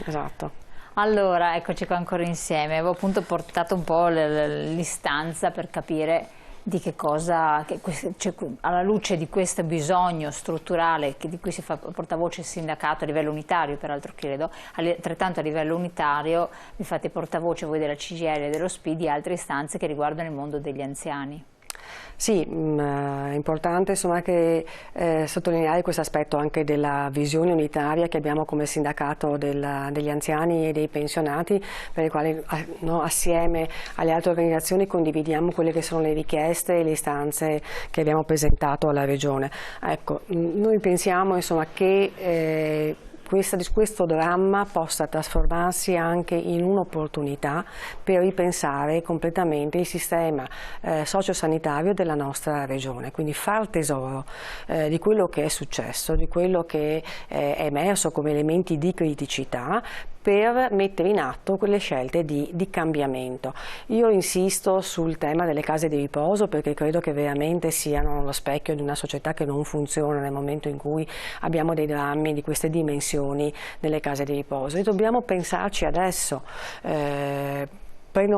esatto. Allora, eccoci qua ancora insieme. Avevo appunto portato un po' l'istanza per capire di che cosa, cioè, alla luce di questo bisogno strutturale di cui si fa portavoce il sindacato a livello unitario, peraltro credo, altrettanto a livello unitario vi fate portavoce voi della CGIL e dello SPI di altre istanze che riguardano il mondo degli anziani. Sì, è importante insomma, sottolineare questo aspetto anche della visione unitaria che abbiamo come sindacato degli anziani e dei pensionati, per le quali assieme alle altre organizzazioni condividiamo quelle che sono le richieste e le istanze che abbiamo presentato alla Regione. Ecco, noi pensiamo insomma, che questo dramma possa trasformarsi anche in un'opportunità per ripensare completamente il sistema sociosanitario della nostra regione, quindi far tesoro di quello che è successo, di quello che è emerso come elementi di criticità, per mettere in atto quelle scelte di cambiamento. Io insisto sul tema delle case di riposo perché credo che veramente siano lo specchio di una società che non funziona nel momento in cui abbiamo dei drammi di queste dimensioni nelle case di riposo e dobbiamo pensarci adesso.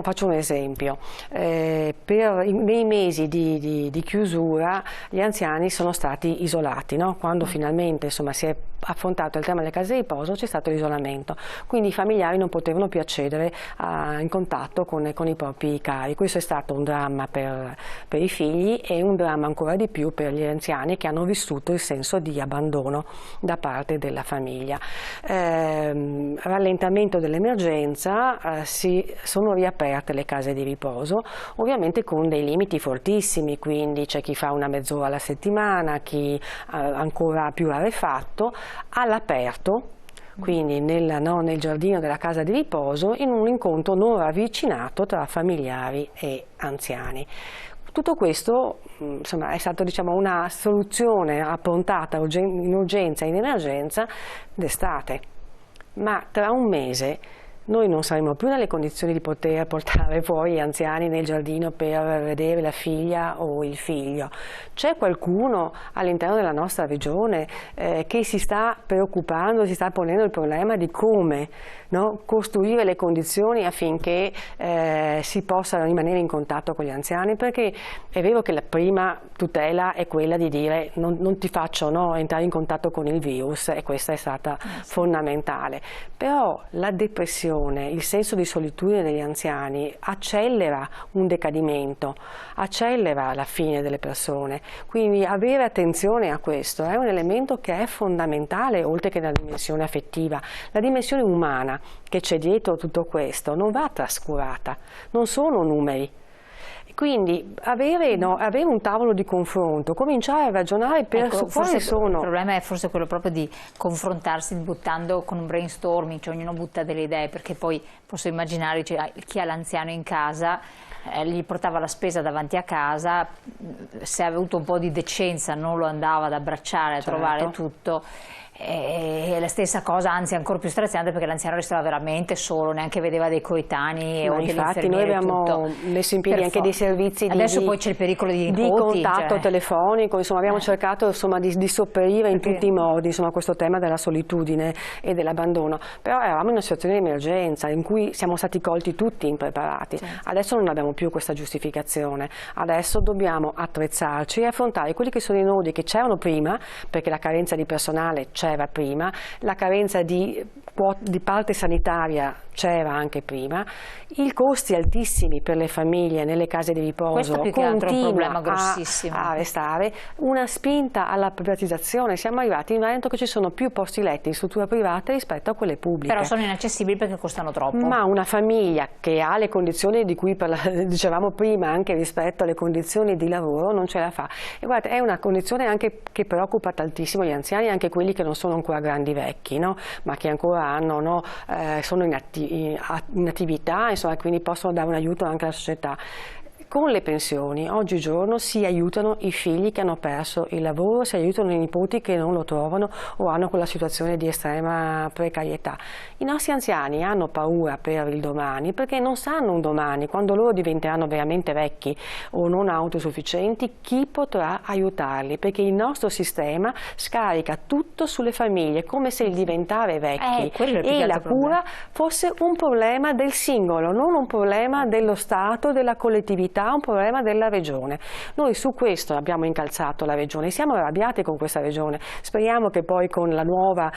Faccio un esempio, nei mesi di chiusura gli anziani sono stati isolati, no? Quando finalmente insomma, si è affrontato il tema delle case di riposo c'è stato l'isolamento, quindi i familiari non potevano più accedere in contatto con i propri cari. Questo è stato un dramma per i figli e un dramma ancora di più per gli anziani che hanno vissuto il senso di abbandono da parte della famiglia. Rallentamento dell'emergenza, sono riaperte le case di riposo, ovviamente con dei limiti fortissimi, quindi c'è chi fa una mezz'ora alla settimana, chi ancora più rarefatto, all'aperto, quindi nel giardino della casa di riposo, in un incontro non ravvicinato tra familiari e anziani. Tutto questo insomma, è stata una soluzione approntata in urgenza e in emergenza d'estate, ma tra un mese noi non saremo più nelle condizioni di poter portare fuori gli anziani nel giardino per vedere la figlia o il figlio. C'è qualcuno all'interno della nostra regione che si sta preoccupando, si sta ponendo il problema di come costruire le condizioni affinché si possa rimanere in contatto con gli anziani, perché è vero che la prima tutela è quella di dire non ti faccio entrare in contatto con il virus, e questa è stata fondamentale, però la depressione, il senso di solitudine degli anziani accelera un decadimento, accelera la fine delle persone, quindi avere attenzione a questo è un elemento che è fondamentale, oltre che la dimensione affettiva. La dimensione umana che c'è dietro tutto questo non va trascurata, non sono numeri. Quindi avere un tavolo di confronto, cominciare a ragionare su quali sono... Il problema è forse quello proprio di confrontarsi buttando con un brainstorming, cioè ognuno butta delle idee, perché poi posso immaginare chi ha l'anziano in casa, gli portava la spesa davanti a casa, se aveva avuto un po' di decenza non lo andava ad abbracciare, a trovare tutto. E la stessa cosa, anzi ancora più straziante, perché l'anziano restava veramente solo, neanche vedeva dei coetanei o degli infatti noi abbiamo messo in piedi anche dei servizi adesso poi c'è il pericolo di contatto telefonico, insomma abbiamo cercato di sopperire in tutti i modi a questo tema della solitudine e dell'abbandono, però eravamo in una situazione di emergenza in cui siamo stati colti tutti impreparati. Adesso non abbiamo più questa giustificazione, adesso dobbiamo attrezzarci e affrontare quelli che sono i nodi che c'erano prima, perché la carenza di personale c'era prima, la carenza di parte sanitaria c'era anche prima, i costi altissimi per le famiglie nelle case di riposo continua a restare, una spinta alla privatizzazione. Siamo arrivati in Veneto che ci sono più posti letti in strutture private rispetto a quelle pubbliche. Però sono inaccessibili perché costano troppo. Ma una famiglia che ha le condizioni di cui dicevamo prima, anche rispetto alle condizioni di lavoro, non ce la fa. E guardate, è una condizione anche che preoccupa tantissimo gli anziani, anche quelli che non sono ancora grandi vecchi, ma che ancora sono in attività, insomma, quindi possono dare un aiuto anche alla società. con le pensioni oggigiorno si aiutano i figli che hanno perso il lavoro, si aiutano i nipoti che non lo trovano o hanno quella situazione di estrema precarietà. I nostri anziani hanno paura per il domani perché non sanno un domani, quando loro diventeranno veramente vecchi o non autosufficienti, chi potrà aiutarli, perché il nostro sistema scarica tutto sulle famiglie, come se il diventare vecchi e la cura fosse un problema del singolo, non un problema dello Stato, della collettività, un problema della Regione. Noi su questo abbiamo incalzato la Regione, siamo arrabbiati con questa Regione, speriamo che poi con la nuova,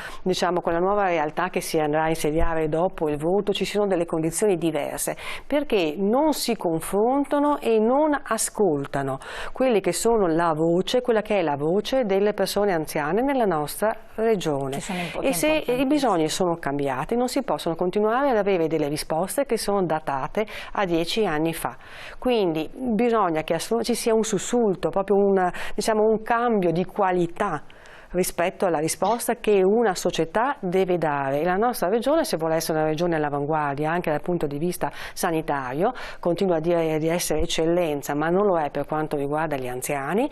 con la nuova realtà che si andrà a insediare dopo il voto ci siano delle condizioni diverse, perché non si confrontano e non ascoltano quelli che sono la voce, quella che è la voce delle persone anziane nella nostra Regione. E se i bisogni sono cambiati non si possono continuare ad avere delle risposte che sono datate a 10 anni fa. Quindi bisogna che ci sia un sussulto, proprio un cambio di qualità rispetto alla risposta che una società deve dare. E la nostra regione, se vuole essere una regione all'avanguardia anche dal punto di vista sanitario, continua a dire di essere eccellenza, ma non lo è per quanto riguarda gli anziani,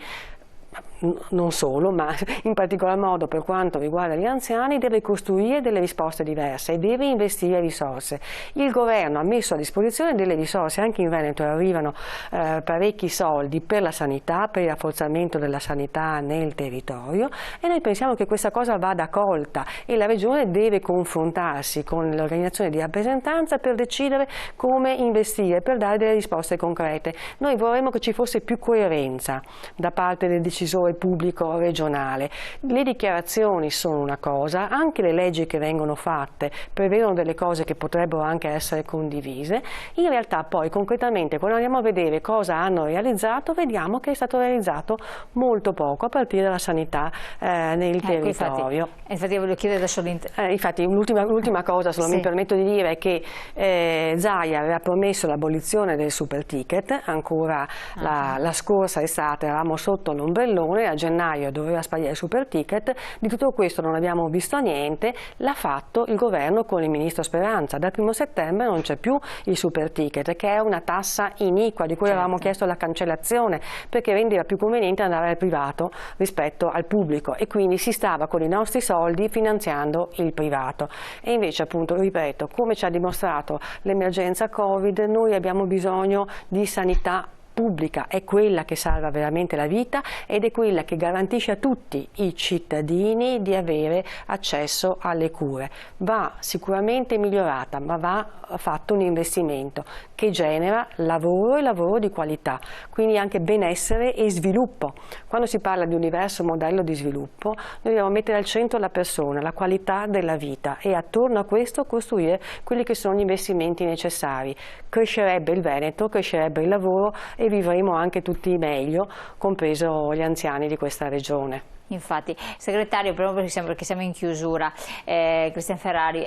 non solo, ma in particolar modo per quanto riguarda gli anziani, deve costruire delle risposte diverse e deve investire risorse. Il governo ha messo a disposizione delle risorse, anche in Veneto arrivano parecchi soldi per la sanità, per il rafforzamento della sanità nel territorio, e noi pensiamo che questa cosa vada colta e la Regione deve confrontarsi con l'organizzazione di rappresentanza per decidere come investire, per dare delle risposte concrete. Noi vorremmo che ci fosse più coerenza da parte del decisore pubblico regionale. Le dichiarazioni sono una cosa, anche le leggi che vengono fatte prevedono delle cose che potrebbero anche essere condivise, in realtà poi concretamente quando andiamo a vedere cosa hanno realizzato vediamo che è stato realizzato molto poco a partire dalla sanità nel territorio. Infatti voglio chiedere adesso infatti l'ultima cosa, se mi permetto di dire, è che Zaia aveva promesso l'abolizione del super ticket, ancora la scorsa estate eravamo sotto l'ombrellone, a gennaio doveva sparire il super ticket, di tutto questo non abbiamo visto niente, l'ha fatto il governo con il ministro Speranza. Dal 1° settembre non c'è più il super ticket, che è una tassa iniqua di cui avevamo chiesto la cancellazione perché rendeva più conveniente andare al privato rispetto al pubblico, e quindi si stava con i nostri soldi finanziando il privato. E invece, appunto, ripeto, come ci ha dimostrato l'emergenza Covid, noi abbiamo bisogno di sanità pubblica, è quella che salva veramente la vita ed è quella che garantisce a tutti i cittadini di avere accesso alle cure. Va sicuramente migliorata, ma va fatto un investimento che genera lavoro e lavoro di qualità, quindi anche benessere e sviluppo. Quando si parla di un diverso modello di sviluppo, noi dobbiamo mettere al centro la persona, la qualità della vita, e attorno a questo costruire quelli che sono gli investimenti necessari. Crescerebbe il Veneto, crescerebbe il lavoro e vivremo anche tutti meglio, compreso gli anziani di questa regione. Infatti, segretario, proprio perché siamo in chiusura, Cristian Ferrari,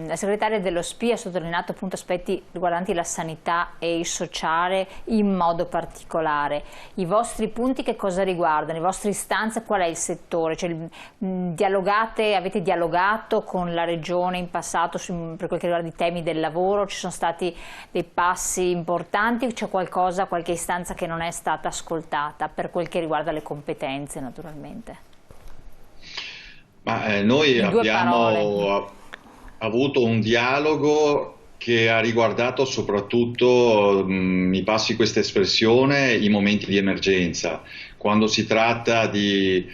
la segretaria dello SPI ha sottolineato appunto aspetti riguardanti la sanità e il sociale in modo particolare. I vostri punti che cosa riguardano? Le vostre istanze, qual è il settore? Cioè, avete dialogato con la Regione in passato per quel che riguarda i temi del lavoro? Ci sono stati dei passi importanti? C'è qualche istanza che non è stata ascoltata per quel che riguarda le competenze, naturalmente? Noi abbiamo avuto un dialogo che ha riguardato soprattutto, mi passi questa espressione, i momenti di emergenza. Quando si tratta di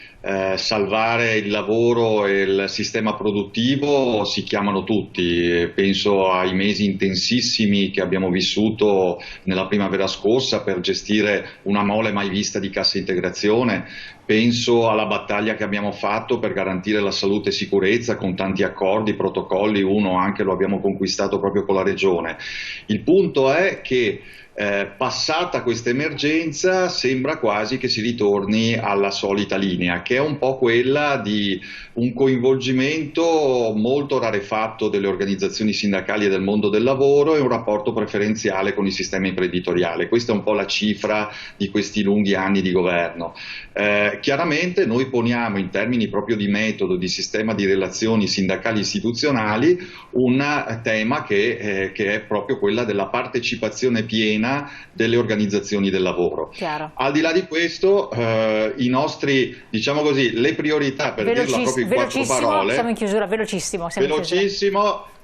salvare il lavoro e il sistema produttivo si chiamano tutti, penso ai mesi intensissimi che abbiamo vissuto nella primavera scorsa per gestire una mole mai vista di cassa integrazione, penso alla battaglia che abbiamo fatto per garantire la salute e sicurezza con tanti accordi, protocolli, uno anche lo abbiamo conquistato proprio con la Regione. Il punto è che passata questa emergenza sembra quasi che si ritorni alla solita linea, che è un po' quella di un coinvolgimento molto rarefatto delle organizzazioni sindacali e del mondo del lavoro e un rapporto preferenziale con il sistema imprenditoriale. Questa è un po' la cifra di questi lunghi anni di governo. Chiaramente noi poniamo in termini proprio di metodo, di sistema di relazioni sindacali istituzionali, un tema che è proprio quella della partecipazione piena catena delle organizzazioni del lavoro. Chiaro. Al di là di questo, i nostri, diciamo così, le priorità, per dirla proprio in 4 parole. Siamo in chiusura, velocissimo.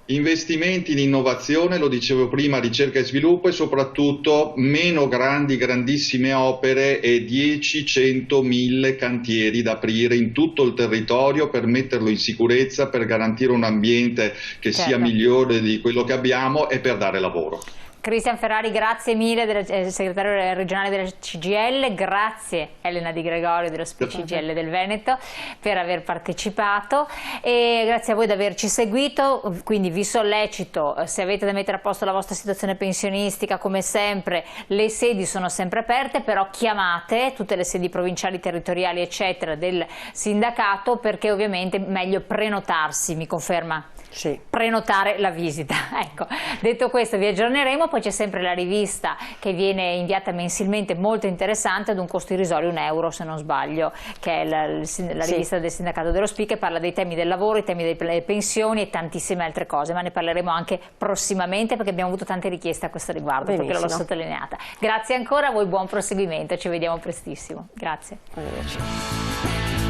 Investimenti in innovazione, lo dicevo prima, ricerca e sviluppo, e soprattutto meno grandissime opere e 10, 100, 1000 cantieri da aprire in tutto il territorio per metterlo in sicurezza, per garantire un ambiente che sia migliore di quello che abbiamo e per dare lavoro. Cristian Ferrari, grazie mille, segretario regionale della CGIL, grazie Elena Di Gregorio dello CGIL del Veneto per aver partecipato, e grazie a voi di averci seguito. Quindi vi sollecito, se avete da mettere a posto la vostra situazione pensionistica, come sempre le sedi sono sempre aperte, però chiamate tutte le sedi provinciali, territoriali eccetera del sindacato, perché ovviamente è meglio prenotarsi, mi conferma? Sì. Prenotare la visita. Ecco, detto questo vi aggiorneremo, poi c'è sempre la rivista che viene inviata mensilmente, molto interessante, ad un costo irrisorio, €1 se non sbaglio, che è la rivista del sindacato dello SPI, che parla dei temi del lavoro, i temi delle pensioni e tantissime altre cose, ma ne parleremo anche prossimamente perché abbiamo avuto tante richieste a questo riguardo. Benissimo. Perché l'ho sottolineata. Grazie ancora, a voi buon proseguimento, ci vediamo prestissimo. Grazie. Arrivederci.